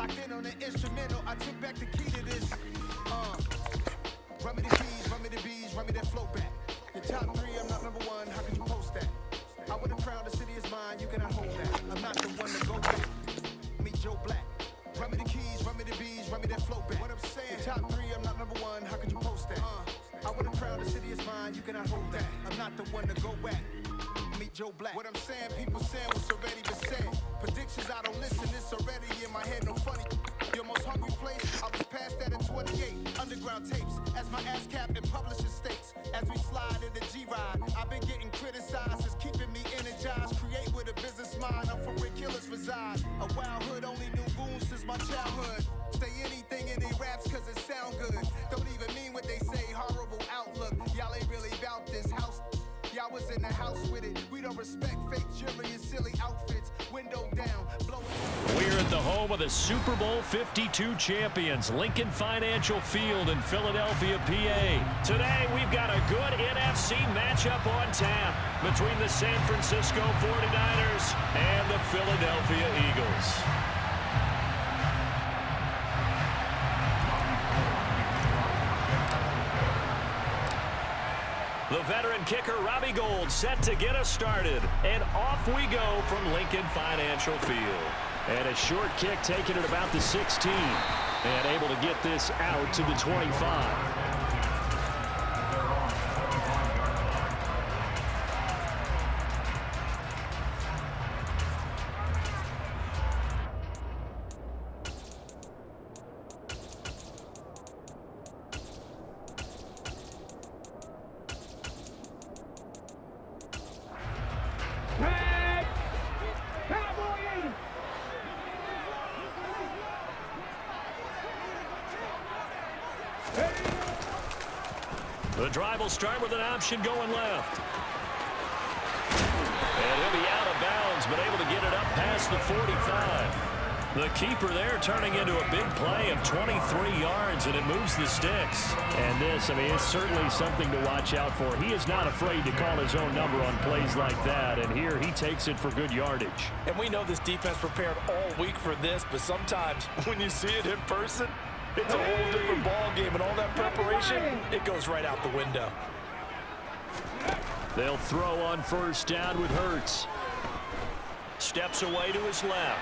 locked in on the instrumental. I took back the key to this. Run me the keys, run me the bees, run me that flow back. Your top 3, I'm not number 1. How could you post that? I would have crowned the city is mine. You cannot hold that. I'm not the one to go back. Meet Joe Black. Run me the keys, run me the bees, run me that flow back. What I'm saying, your top 3, I'm not number 1. How could you post that? I would have crowned the city is mine. You cannot hold that. I'm not the one to go back. Meet Joe Black. What I'm saying, people saying what's already been said. Predictions, I don't listen, it's already in my head, no funny. Your most hungry place, I was past that at 28. Underground tapes, as my ass cap in publishing states. As we slide in the G-Ride, I've been getting criticized, it's keeping me energized. Create with a business mind, I'm from where killers reside. A wild hood, only knew goons since my childhood. Say anything in they raps cause it sound good. Don't even mean what they say, horrible outlook. Y'all ain't really about this house. Y'all was in the house with it. We don't respect fake jewelry and silly outfits. Window down, blowing. We're at the home of the Super Bowl 52 champions, Lincoln Financial Field in Philadelphia, PA. Today, we've got a good NFC matchup on tap between the San Francisco 49ers and the Philadelphia Eagles. The veteran kicker, Robbie Gould, set to get us started. And off we go from Lincoln Financial Field. And a short kick taken at about the 16. And able to get this out to the 25. The drive will start with an option going left. And he'll be out of bounds, but able to get it up past the 45. The keeper there turning into a big play of 23 yards, and it moves the sticks. And this, I mean, it's certainly something to watch out for. He is not afraid to call his own number on plays like that, and here he takes it for good yardage. And we know this defense prepared all week for this, but sometimes when you see it in person, it's a whole different ball game, and all that preparation, it goes right out the window. They'll throw on first down with Hurts. Steps away to his left.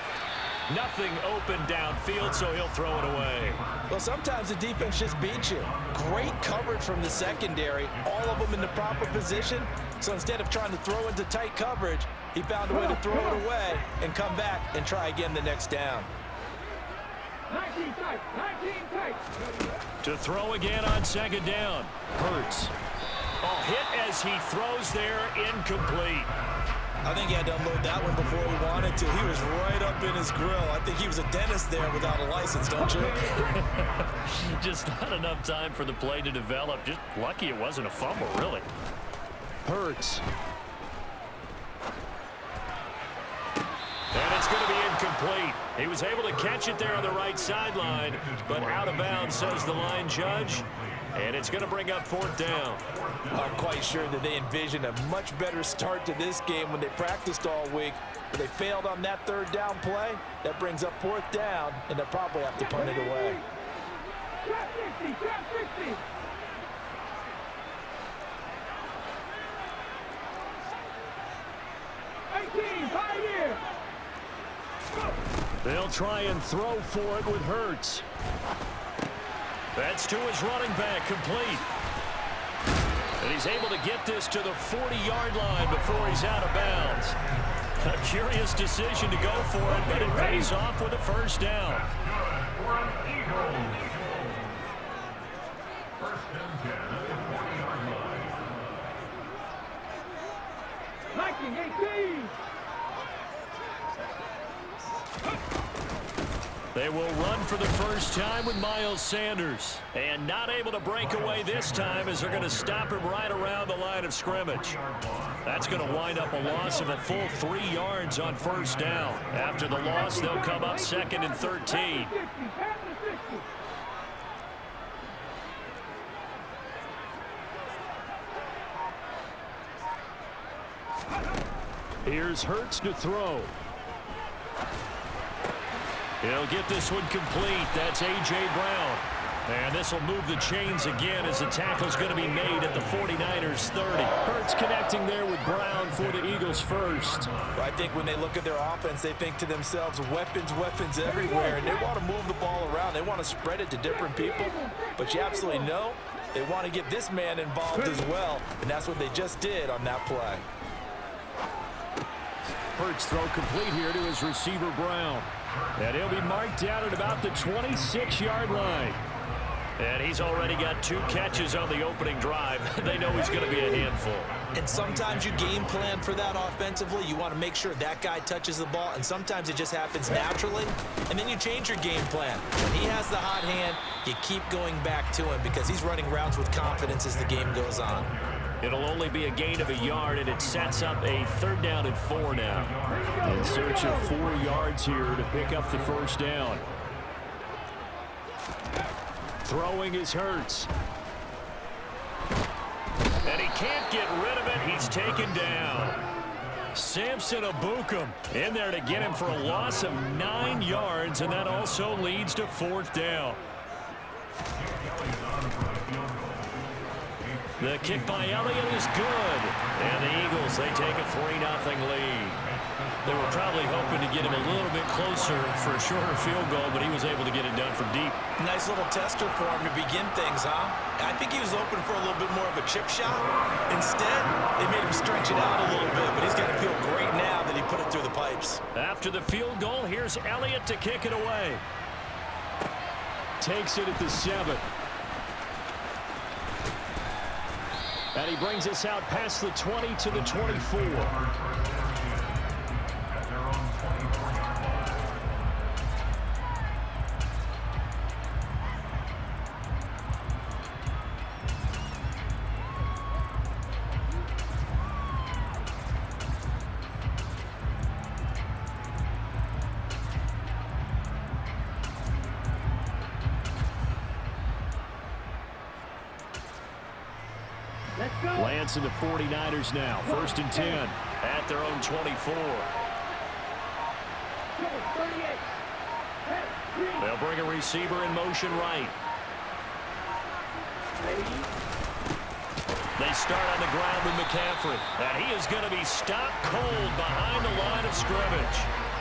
Nothing open downfield, so he'll throw it away. Well, sometimes the defense just beats you. Great coverage from the secondary, all of them in the proper position. So instead of trying to throw into tight coverage, he found a way to throw it away and come back and try again the next down. 19 tight, 19 tight. To throw again on second down. Hurts. Hit as he throws there, incomplete. I think he had to unload that one before he wanted to. He was right up in his grill. I think he was a dentist there without a license, don't you? Just not enough time for the play to develop. Just lucky it wasn't a fumble, really. Hurts. And it's going to be incomplete. He was able to catch it there on the right sideline, but out of bounds, says the line judge. And it's going to bring up fourth down. I'm quite sure that they envisioned a much better start to this game when they practiced all week. But they failed on that third down play. That brings up fourth down, and they'll probably have to punt it away. Trap 60, trap 60. They'll try and throw for it with Hurts. That's to his running back, complete. And he's able to get this to the 40-yard line before he's out of bounds. A curious decision to go for it, but it pays off with a first down. They will run for the first time with Miles Sanders. And not able to break away this time as they're going to stop him right around the line of scrimmage. That's going to wind up a loss of a full 3 yards on first down. After the loss, they'll come up second and 13. Here's Hurts to throw. He'll get this one complete. That's A.J. Brown. And this will move the chains again as the tackle's going to be made at the 49ers 30. Hurts connecting there with Brown for the Eagles first. I think when they look at their offense, they think to themselves, weapons, weapons everywhere. And they want to move the ball around. They want to spread it to different people. But you absolutely know they want to get this man involved as well. And that's what they just did on that play. Hurts throw complete here to his receiver Brown. And he'll be marked down at about the 26-yard line. And he's already got 2 catches on the opening drive. They know he's going to be a handful. And sometimes you game plan for that offensively. You want to make sure that guy touches the ball, and sometimes it just happens naturally. And then you change your game plan. When he has the hot hand, you keep going back to him because he's running routes with confidence as the game goes on. It'll only be a gain of 1 yard, and it sets up a 3rd down and 4 now. In search of 4 yards here to pick up the first down. Throwing is Hurts. And he can't get rid of it. He's taken down. Samson Abukum in there to get him for a loss of 9 yards, and that also leads to 4th down. The kick by Elliott is good. And the Eagles, they take a 3-0 lead. They were probably hoping to get him a little bit closer for a shorter field goal, but he was able to get it done from deep. Nice little tester for him to begin things, huh? I think he was open for a little bit more of a chip shot. Instead, they made him stretch it out a little bit, but he's got to feel great now that he put it through the pipes. After the field goal, here's Elliott to kick it away. Takes it at the 7. And he brings us out past the 20 to the 24. Lance and the 49ers now. 1st and 10 at their own 24. They'll bring a receiver in motion right. They start on the ground with McCaffrey. And he is going to be stopped cold behind the line of scrimmage.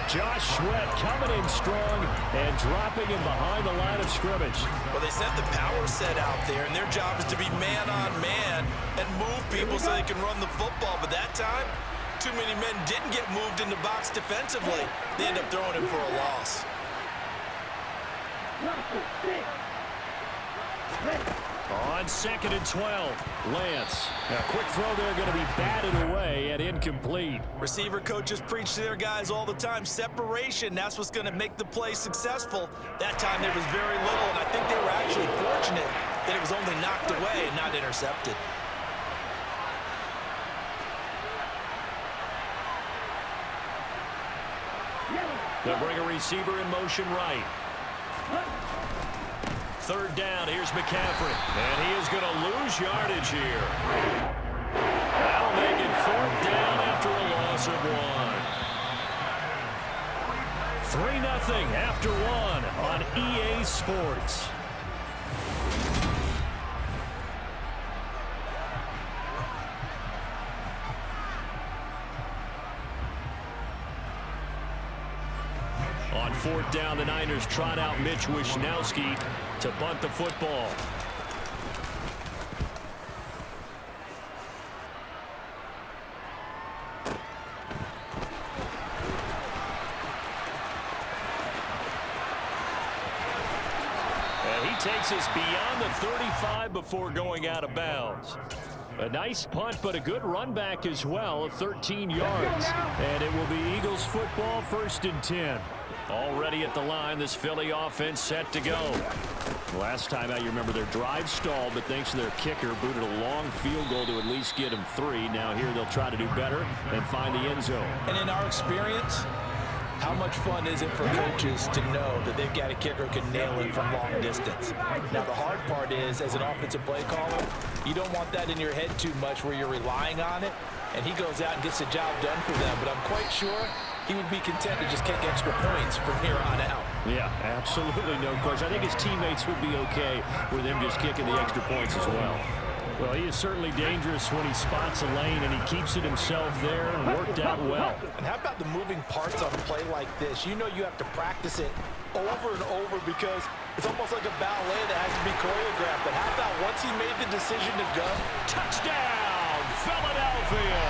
Josh Sweat coming in strong and dropping him behind the line of scrimmage. Well, they sent the power set out there, and their job is to be man-on-man and move people so they can run the football. But that time, too many men didn't get moved in the box defensively. They end up throwing him for a loss. On 2nd and 12, Lance. A quick throw there going to be batted away and incomplete. Receiver coaches preach to their guys all the time. Separation, that's what's going to make the play successful. That time there was very little, and I think they were actually fortunate that it was only knocked away and not intercepted. They'll bring a receiver in motion right. 3rd down, here's McCaffrey. And he is going to lose yardage here. That'll make it 4th down after a loss of 1. 3-0 after 1 on EA Sports. On 4th down, the Niners trot out Mitch Wishnowsky to bunt the football. And he takes us beyond the 35 before going out of bounds. A nice punt, but a good run back as well of 13 yards. And it will be Eagles football, 1st and 10. Already at the line, this Philly offense set to go. Last time out, you remember their drive stalled, but thanks to their kicker, booted a long field goal to at least get them 3. Now here they'll try to do better and find the end zone. And in our experience, how much fun is it for coaches to know that they've got a kicker who can nail it from long distance? Now, the hard part is, as an offensive play caller, you don't want that in your head too much where you're relying on it, and he goes out and gets the job done for them. But I'm quite sure he would be content to just kick extra points from here on out. Yeah, absolutely no question. I think his teammates would be okay with him just kicking the extra points as well. Well, he is certainly dangerous when he spots a lane, and he keeps it himself there and worked out well. And how about the moving parts on a play like this? You know you have to practice it over and over because it's almost like a ballet that has to be choreographed. But how about once he made the decision to go? Touchdown, Philadelphia!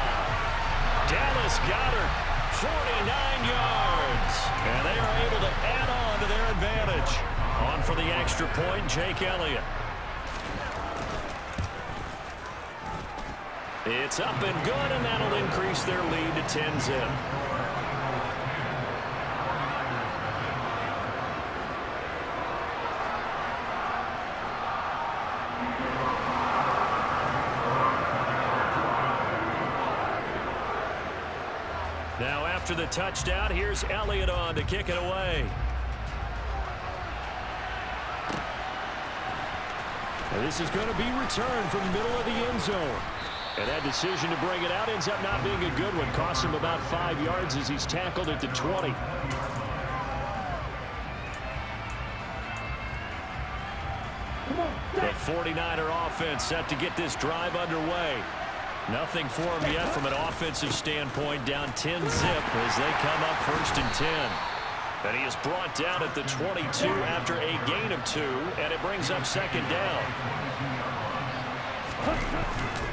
Dallas Goedert, 49 yards. And they are able to add on to their advantage. On for the extra point, Jake Elliott. It's up and good, and that'll increase their lead to 10-zip. Now after the touchdown, here's Elliott on to kick it away. And this is going to be returned from the middle of the end zone. And that decision to bring it out ends up not being a good one. Costs him about 5 yards as he's tackled at the 20. The 49er offense set to get this drive underway. Nothing for him yet from an offensive standpoint. Down 10-zip as they come up 1st and 10. And he is brought down at the 22 after a gain of 2, and it brings up 2nd down.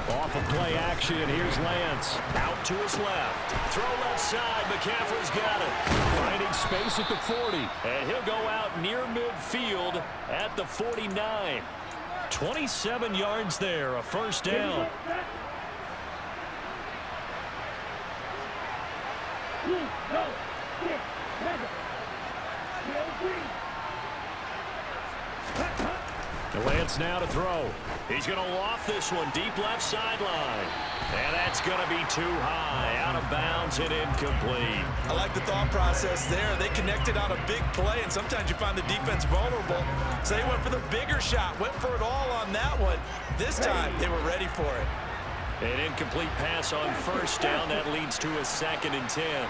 Off of play action, here's Lance. Out to his left. Throw left side, McCaffrey's got it. Finding space at the 40. And he'll go out near midfield at the 49. 27 yards there, a 1st down. Lance now to throw. He's going to loft this one deep left sideline. And that's going to be too high. Out of bounds and incomplete. I like the thought process there. They connected on a big play, and sometimes you find the defense vulnerable. So they went for the bigger shot, went for it all on that one. This time, they were ready for it. An incomplete pass on 1st down. That leads to a 2nd and 10.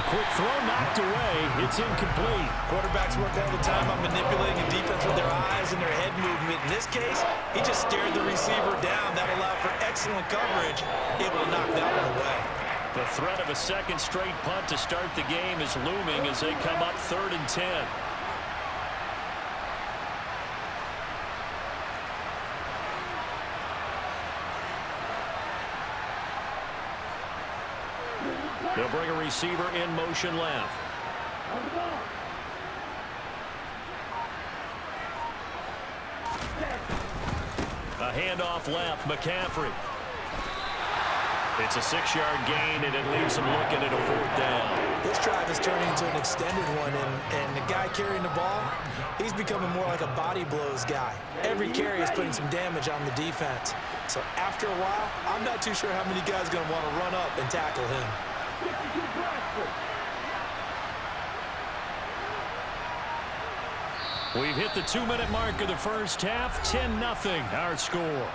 Quick throw knocked away. It's incomplete. Quarterbacks work all the time on manipulating a defense with their eyes and their head movement. In this case, he just stared the receiver down. That allowed for excellent coverage. Able to knock that one away. The threat of a 2nd straight punt to start the game is looming as they come up 3rd and 10. They'll bring a receiver in motion left. A handoff left, McCaffrey. It's a 6-yard gain, and it leaves them looking at a 4th down. This drive is turning into an extended one, and the guy carrying the ball, he's becoming more like a body blows guy. Every carry is putting some damage on the defense. So after a while, I'm not too sure how many guys are going to want to run up and tackle him. We've hit the 2-minute mark of the first half. 10-0 our score.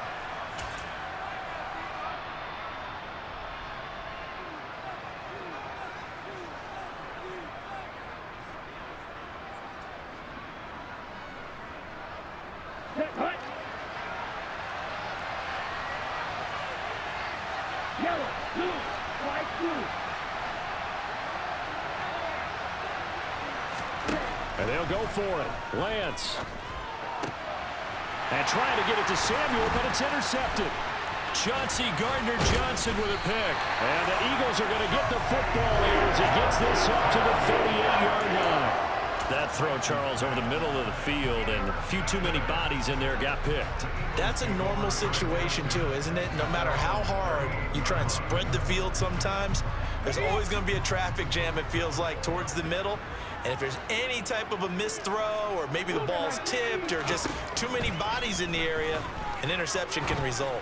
Yellow, blue, white, blue. And they'll go for it. Lance. And trying to get it to Samuel, but it's intercepted. Chauncey Gardner-Johnson with a pick. And the Eagles are going to get the football here as he gets this up to the 38-yard line. That throw, Charles, over the middle of the field, and a few too many bodies in there got picked. That's a normal situation, too, isn't it? No matter how hard you try and spread the field sometimes, there's always going to be a traffic jam, it feels like, towards the middle. And if there's any type of a missed throw, or maybe the ball's tipped, or just too many bodies in the area, an interception can result.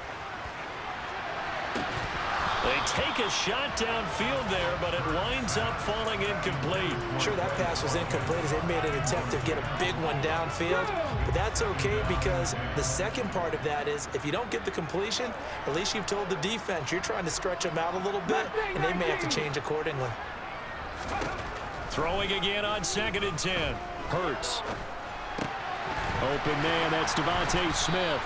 They take a shot downfield there, but it winds up falling incomplete. Sure, that pass was incomplete as they made an attempt to get a big one downfield, but that's okay because the second part of that is if you don't get the completion, at least you've told the defense you're trying to stretch them out a little bit, and they may have to change accordingly. Throwing again on 2nd and 10. Hurts. Open man, that's Devontae Smith.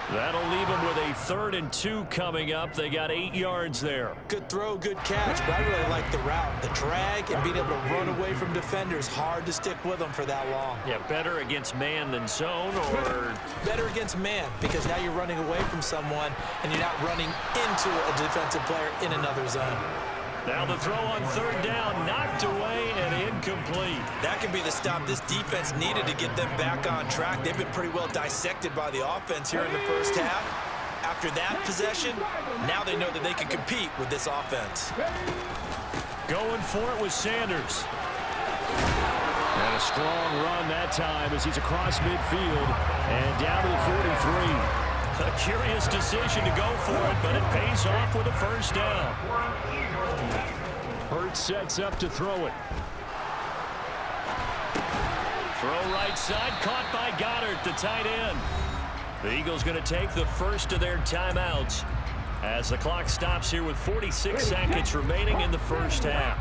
That'll leave them with a 3rd and 2 coming up. They got 8 yards there. Good throw, good catch, but I really like the route. The drag and being able to run away from defenders, hard to stick with them for that long. Yeah, better against man than zone, or? Better against man, because now you're running away from someone and you're not running into a defensive player in another zone. Now the throw on 3rd down, knocked away and incomplete. That could be the stop this defense needed to get them back on track. They've been pretty well dissected by the offense here in the first half. After that possession, now they know that they can compete with this offense. Going for it with Sanders. And a strong run that time as he's across midfield and down to the 43. A curious decision to go for it, but it pays off with a 1st down. Hurts sets up to throw it. Throw right side, caught by Goddard, the tight end. The Eagles going to take the first of their timeouts as the clock stops here with 46 seconds remaining in the first half.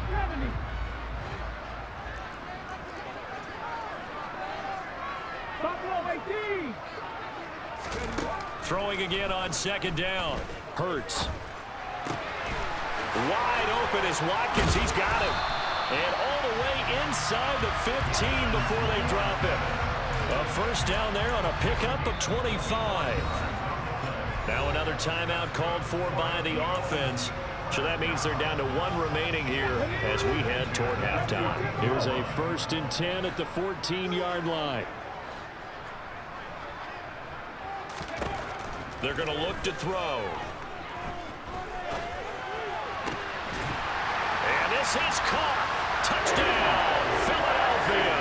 Throwing again on 2nd down. Hurts. Wide open is Watkins. He's got him. And all the way inside the 15 before they drop him. A 1st down there on a pickup of 25. Now another timeout called for by the offense. So that means they're down to 1 remaining here as we head toward halftime. Here's a 1st and 10 at the 14-yard line. They're going to look to throw. And this is caught. Touchdown, Philadelphia.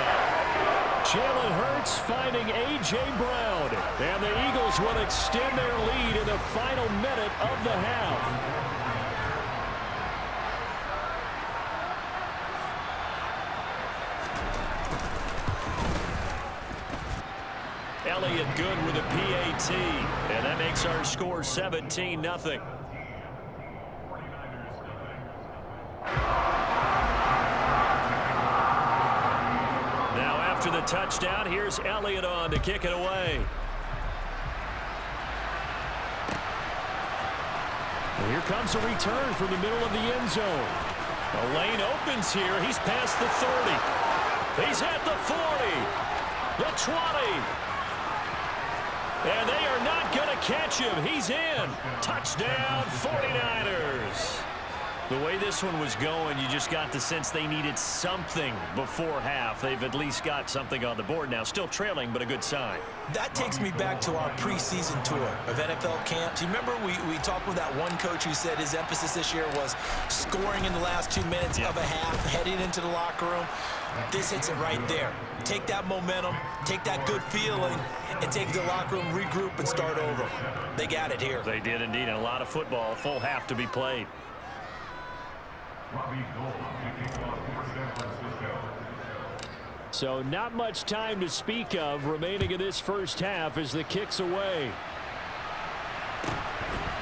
Jalen Hurts finding A.J. Brown. And the Eagles will extend their lead in the final minute of the half. Elliott good with a PAT, and that makes our score 17-0. Now after the touchdown, here's Elliott on to kick it away. And here comes a return from the middle of the end zone. The lane opens here. He's past the 30. He's at the 40. The 20. And they are not going to catch him. He's in. Touchdown, 49ers. The way this one was going, you just got the sense they needed something before half. They've at least got something on the board now. Still trailing, but a good sign. That takes me back to our preseason tour of NFL camps. You remember we talked with that one coach who said his emphasis this year was scoring in the last 2 minutes of a half, heading into the locker room. This hits it right there. Take that momentum, take that good feeling, and take the locker room, regroup, and start over. They got it here. They did indeed, and a lot of football, full half to be played. So not much time to speak of remaining in this first half as the kick's away.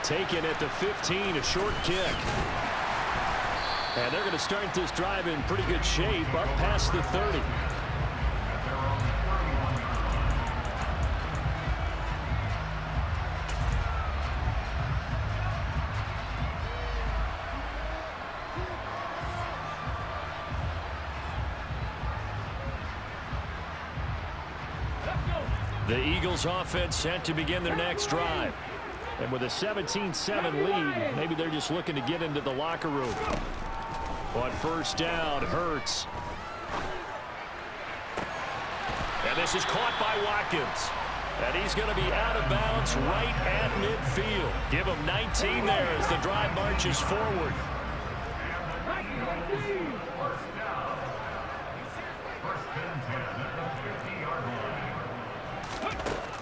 Taken at the 15, a short kick. And they're going to start this drive in pretty good shape up past the 30. The Eagles offense set to begin their next drive. And with a 17-7 lead, maybe they're just looking to get into the locker room. On 1st down, Hurts. And this is caught by Watkins. And he's going to be out of bounds right at midfield. Give him 19 there as the drive marches forward.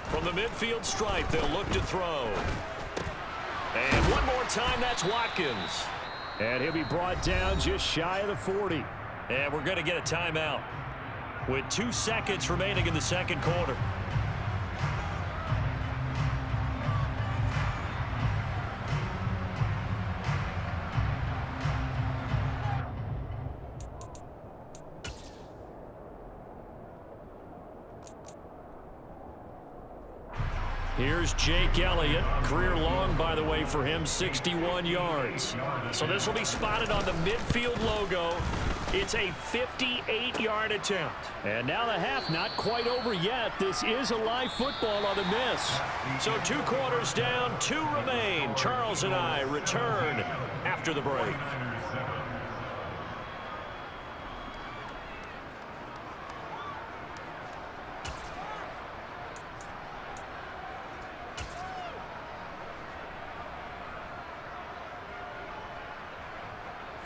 From the midfield stripe, they'll look to throw. And one more time, that's Watkins. And he'll be brought down just shy of the 40. And we're going to get a timeout with 2 seconds remaining in the second quarter. Here's Jake Elliott. Career long, by the way, for him, 61 yards. So this will be spotted on the midfield logo. It's a 58-yard attempt. And now the half not quite over yet. This is a live football on the miss. So 2 quarters down, 2 remain. Charles and I return after the break.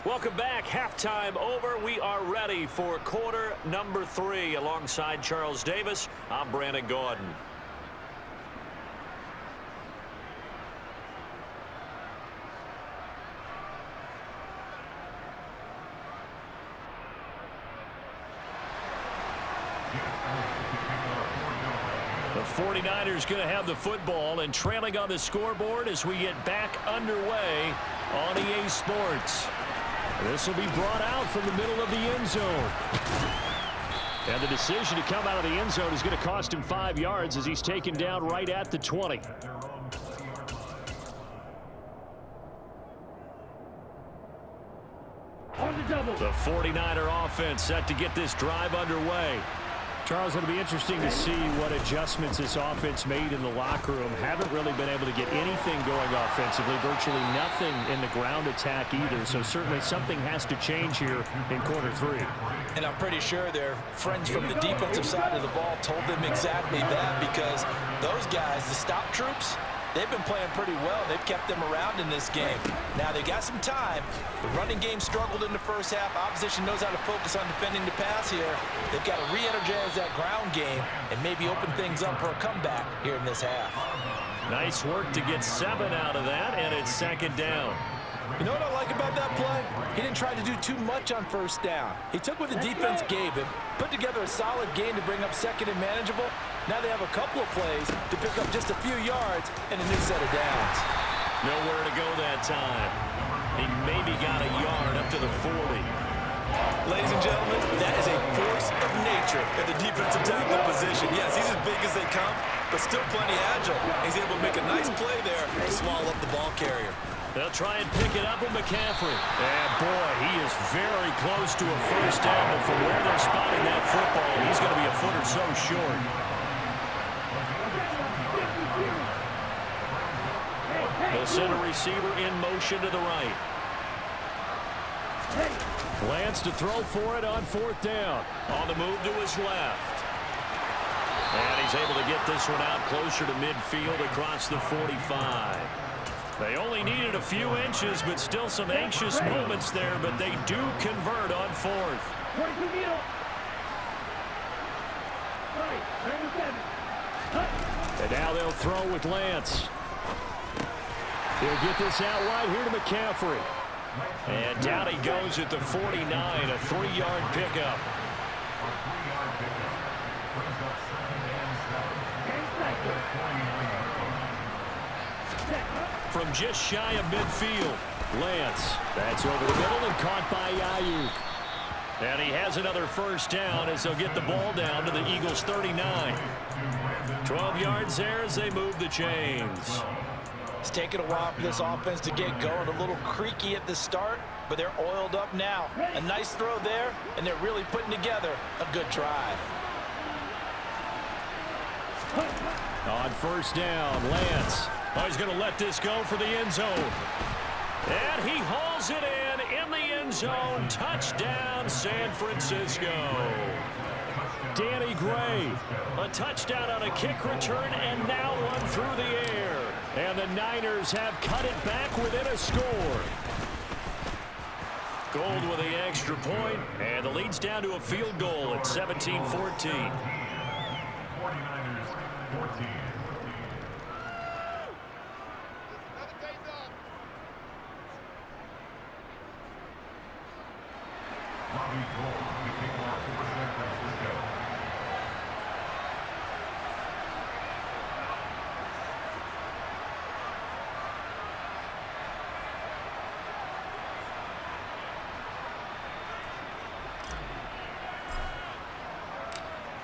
Welcome back. Halftime over. We are ready for quarter number 3. Alongside Charles Davis, I'm Brandon Gordon. The 49ers going to have the football and trailing on the scoreboard as we get back underway on EA Sports. This will be brought out from the middle of the end zone. And the decision to come out of the end zone is going to cost him 5 yards as he's taken down right at the 20. The 49er offense set to get this drive underway. Charles, it'll be interesting to see what adjustments this offense made in the locker room. Haven't really been able to get anything going offensively, virtually nothing in the ground attack either. So certainly something has to change here in quarter 3. And I'm pretty sure their friends from the defensive side of the ball told them exactly that, because those guys, the stop troops, they've been playing pretty well. They've kept them around in this game. Now they got some time. The running game struggled in the first half. Opposition knows how to focus on defending the pass here. They've got to re-energize that ground game and maybe open things up for a comeback here in this half. Nice work to get 7 out of that, and it's second down. You know what I like about that play? He didn't try to do too much on first down. He took what the defense gave him, put together a solid game to bring up second and manageable. Now they have a couple of plays to pick up just a few yards and a new set of downs. Nowhere to go that time. He maybe got a yard up to the 40. Ladies and gentlemen, that is a force of nature at the defensive tackle position. Yes, he's as big as they come, but still plenty agile. He's able to make a nice play there to swallow up the ball carrier. They'll try and pick it up with McCaffrey. And boy, he is very close to a first down, but from where they're spotting that football, he's going to be a foot or so short. The center receiver in motion to the right. Plans to throw for it on 4th down. On the move to his left. And he's able to get this one out closer to midfield across the 45. They only needed a few inches, but still some anxious moments there, but they do convert on 4th. And now they'll throw with Lance. He'll get this out wide here to McCaffrey. And down he goes at the 49, a 3-yard pickup. From just shy of midfield, Lance. That's over the middle and caught by Ayuk. And he has another first down as they'll get the ball down to the Eagles' 39. 12 yards there as they move the chains. It's taken a while for this offense to get going. A little creaky at the start, but they're oiled up now. A nice throw there, and they're really putting together a good drive. On first down, Lance. Oh, he's going to let this go for the end zone. And he hauls it in the end zone. Touchdown, San Francisco. Danny Gray. A touchdown on a kick return, and now one through the air. And the Niners have cut it back within a score. Gold with the extra point, and the lead's down to a field goal at 17-14.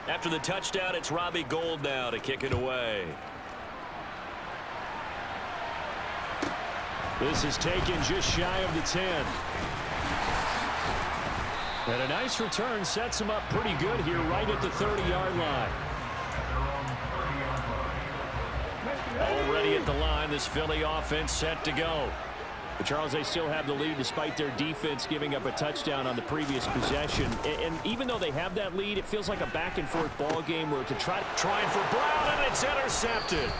After the touchdown, it's Robbie Gould now to kick it away. This is taken just shy of the 10. And a nice return sets him up pretty good here right at the 30-yard line. Already at the line, this Philly offense set to go. But Charles, they still have the lead despite their defense giving up a touchdown on the previous possession. And even though they have that lead, it feels like a back-and-forth ball game where to trying for Brown, and it's intercepted.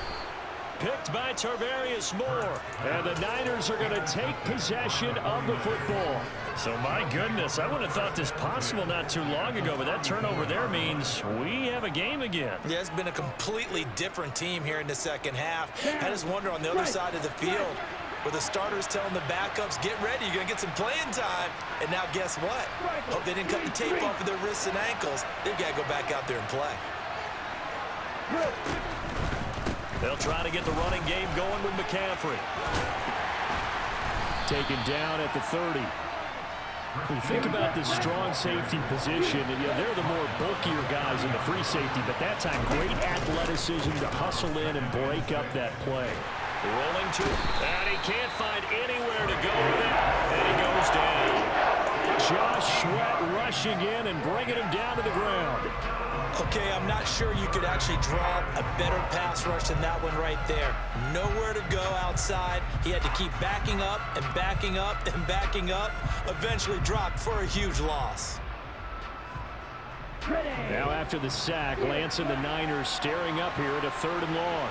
Picked by Tarvarius Moore. And the Niners are going to take possession of the football. So, my goodness, I would have thought this possible not too long ago, but that turnover there means we have a game again. Yeah, it's been a completely different team here in the second half. I just wonder on the other side of the field, where the starters telling the backups, get ready, you're going to get some playing time. And now guess what? Hope they didn't cut the tape off of their wrists and ankles. They've got to go back out there and play. They'll try to get the running game going with McCaffrey. Taken down at the 30. When you think about this strong safety position, and they're the more bulkier guys in the free safety, but that time great athleticism to hustle in and break up that play. Rolling to, and he can't find anywhere to go with it, and he goes down. Josh Sweat rushing in and bringing him down to the ground. Okay, I'm not sure you could actually draw a better pass rush than that one right there. Nowhere to go outside. He had to keep backing up and backing up and backing up. Eventually dropped for a huge loss. Now after the sack, Lance and the Niners staring up here at a 3rd and long.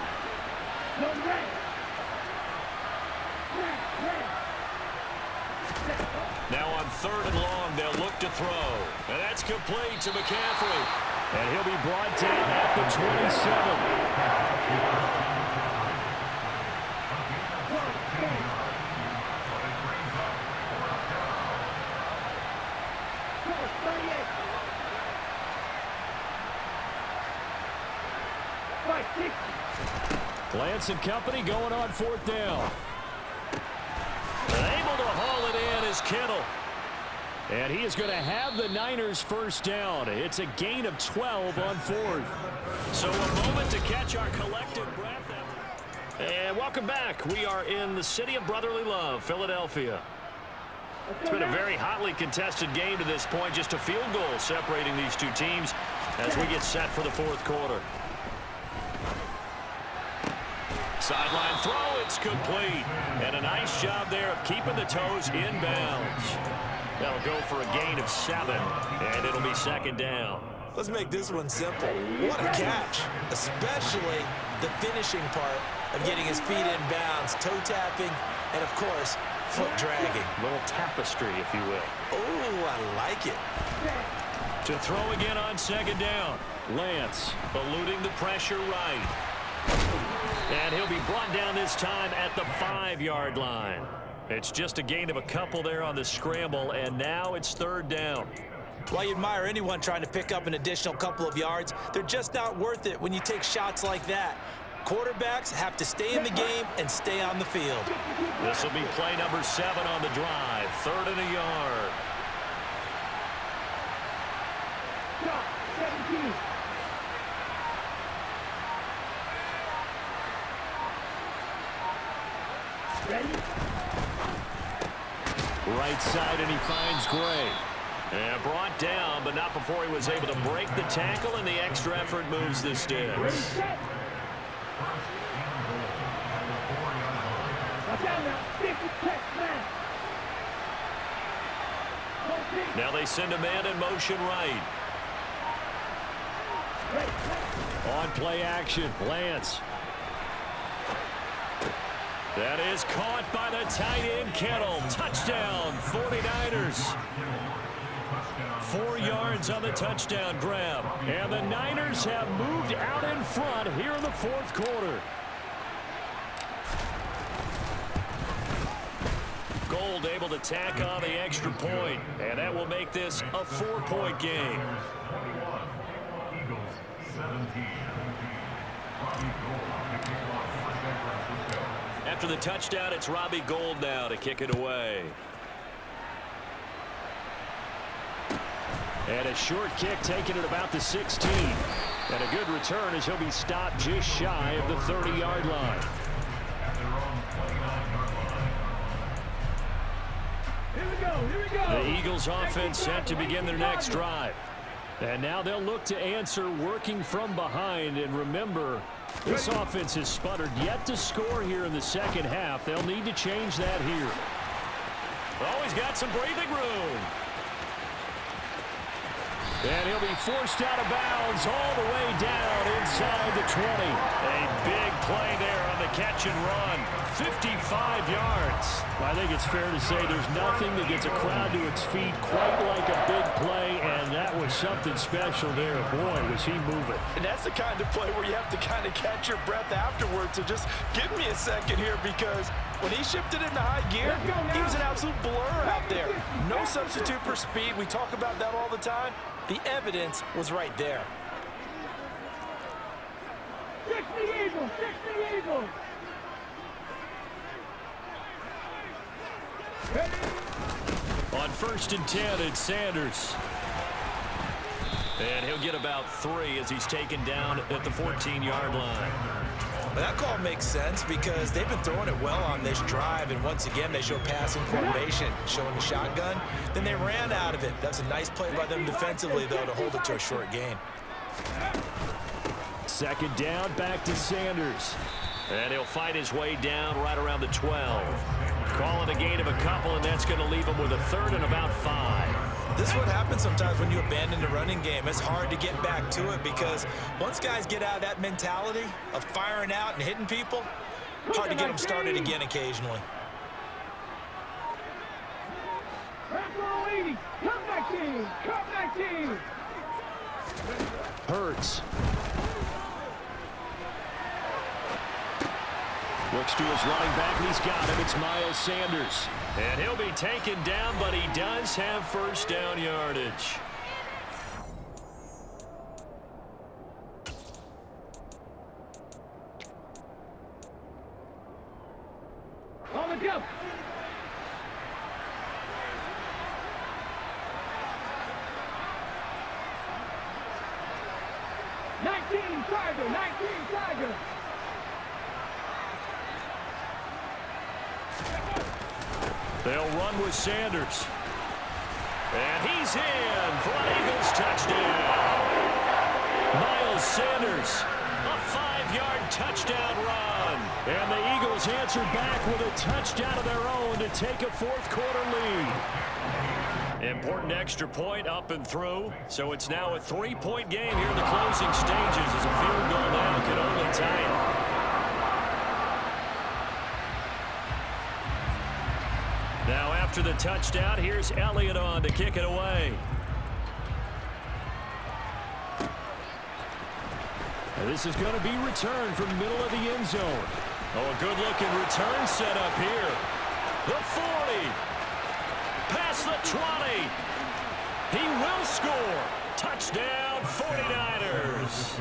Now on 3rd and long, they'll look to throw. And that's complete to McCaffrey. And he'll be brought down at the 27. Lance and company going on 4th down. And able to haul it in is Kittle. And he is going to have the Niners 1st down. It's a gain of 12 on 4th. So a moment to catch our collective breath. And welcome back. We are in the city of brotherly love, Philadelphia. It's been a very hotly contested game to this point. Just a field goal separating these two teams as we get set for the 4th quarter. Sideline throw, it's complete. And a nice job there of keeping the toes in bounds. That'll go for a gain of 7, and it'll be 2nd down. Let's make this one simple. What a catch, especially the finishing part of getting his feet in bounds, toe tapping, and of course, foot dragging. A little tapestry, if you will. Oh, I like it. To throw again on 2nd down. Lance eluding the pressure right. And he'll be brought down this time at the 5-yard line. It's just a gain of a couple there on the scramble, and now it's 3rd down. While you admire anyone trying to pick up an additional couple of yards, they're just not worth it when you take shots like that. Quarterbacks have to stay in the game and stay on the field. This will be play number 7 on the drive. 3rd and a yard. Right side, and he finds Gray. And brought down, but not before he was able to break the tackle, and the extra effort moves the sticks. Now they send a man in motion right. On play action, Lance. That is caught by the tight end, Kittle. Touchdown, 49ers. 4 yards on the touchdown grab. And the Niners have moved out in front here in the 4th quarter. Goal Gold able to tack on the extra point, and that will make this a 4-point game. Eagles 17. After the touchdown, it's Robbie Gould now to kick it away. And a short kick taken at about the 16. And a good return as he'll be stopped just shy of the 30-yard line. Here we go. The Eagles offense set to begin their next drive. And now they'll look to answer working from behind. And remember, this offense has sputtered yet to score here in the second half. They'll need to change that here. Oh, he's got some breathing room. And he'll be forced out of bounds all the way down inside the 20. A big play there on the catch and run. 55 yards. I think it's fair to say there's nothing that gets a crowd to its feet quite like a big play, and that was something special there. Boy, was he moving. And that's the kind of play where you have to kind of catch your breath afterwards. So just give me a second here, because when he shifted into high gear, he was an absolute blur out there. No substitute for speed. We talk about that all the time. The evidence was right there. 60 Eagles. On 1st and 10, it's Sanders. And he'll get about 3 as he's taken down at the 14-yard line. But that call makes sense because they've been throwing it well on this drive, and once again they show passing formation, showing the shotgun. Then they ran out of it. That's a nice play by them defensively, though, to hold it to a short gain. Second down, back to Sanders. And he'll fight his way down right around the 12. Calling a gain of a couple, and that's going to leave him with a 3rd and about 5. This is what happens sometimes when you abandon the running game. It's hard to get back to it because once guys get out of that mentality of firing out and hitting people, hard to get them started again occasionally. Come back team. Hurts. Looks to his running back, and he's got him. It's Miles Sanders. And he'll be taken down, but he does have first down yardage. On the jump. Tiger. They'll run with Sanders. And he's in for an Eagles touchdown. Miles Sanders, a 5-yard touchdown run. And the Eagles answer back with a touchdown of their own to take a fourth-quarter lead. Important extra point up and through. So it's now a 3-point game here in the closing stages as a field goal now can only tie it. Now after the touchdown, here's Elliott on to kick it away. And this is going to be returned from middle of the end zone. Oh, a good-looking return set up here. The 40. Past the 20. He will score. Touchdown, 49ers.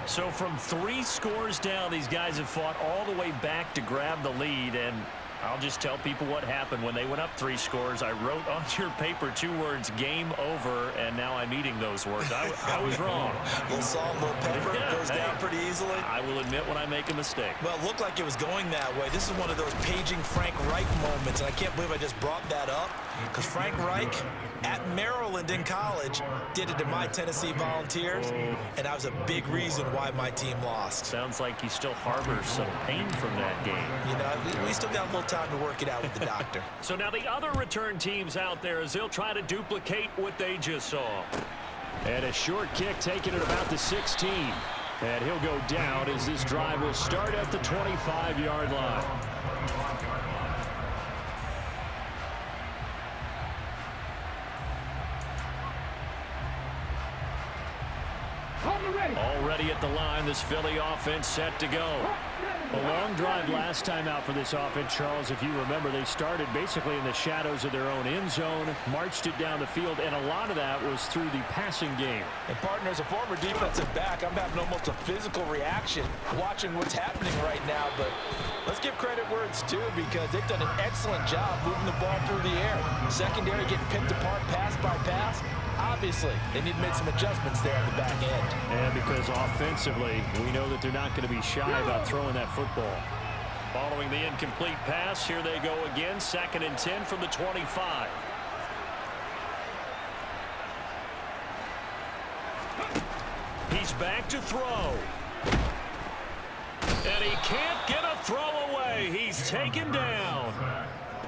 So from 3 scores down, these guys have fought all the way back to grab the lead, and I'll just tell people what happened when they went up 3 scores. I wrote on your paper 2 words, game over, and now I'm eating those words. I was wrong. Little salt, little pepper, goes down pretty easily. I will admit when I make a mistake. Well, it looked like it was going that way. This is one of those paging Frank Reich moments, and I can't believe I just brought that up because Frank Reich at Maryland in college did it to my Tennessee Volunteers, and that was a big reason why my team lost. Sounds like he still harbors some pain from that game. You know, we still got a little time to work it out with the doctor. So now the other return teams out there as they'll try to duplicate what they just saw. And a short kick taken at about the 16. And he'll go down as this drive will start at the 25-yard line. Already at the line, this Philly offense set to go. A long drive last time out for this offense, Charles. If you remember, they started basically in the shadows of their own end zone, marched it down the field, and a lot of that was through the passing game. And partner, as a former defensive back, I'm having almost a physical reaction watching what's happening right now. But let's give credit where it's due, because they've done an excellent job moving the ball through the air. Secondary getting picked apart pass by pass. Obviously, they need to make some adjustments there on the back end. And because offensively, we know that they're not going to be shy about throwing that football. Following the incomplete pass, here they go again. 2nd and 10 from the 25. He's back to throw. And he can't get a throw away. He's taken down.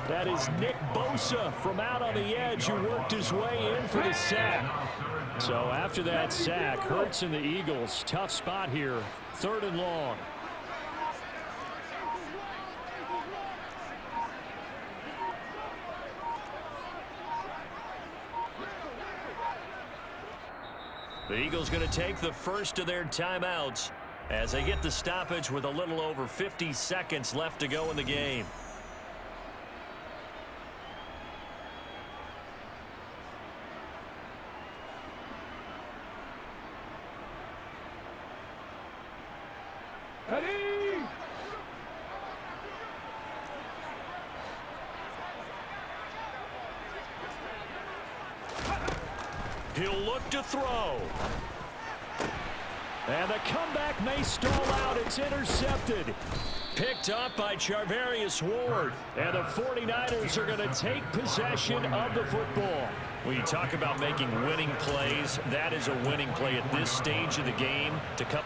That is Nick Bosa from out on the edge who worked his way in for the sack. So after that sack, Hurts and the Eagles, tough spot here. 3rd and long. The Eagles going to take the first of their timeouts as they get the stoppage with a little over 50 seconds left to go in the game. Ready? He'll look to throw. And the comeback may stall out. It's intercepted. Picked up by Charvarius Ward. And the 49ers are going to take possession of the football. When you talk about making winning plays, that is a winning play at this stage of the game to come.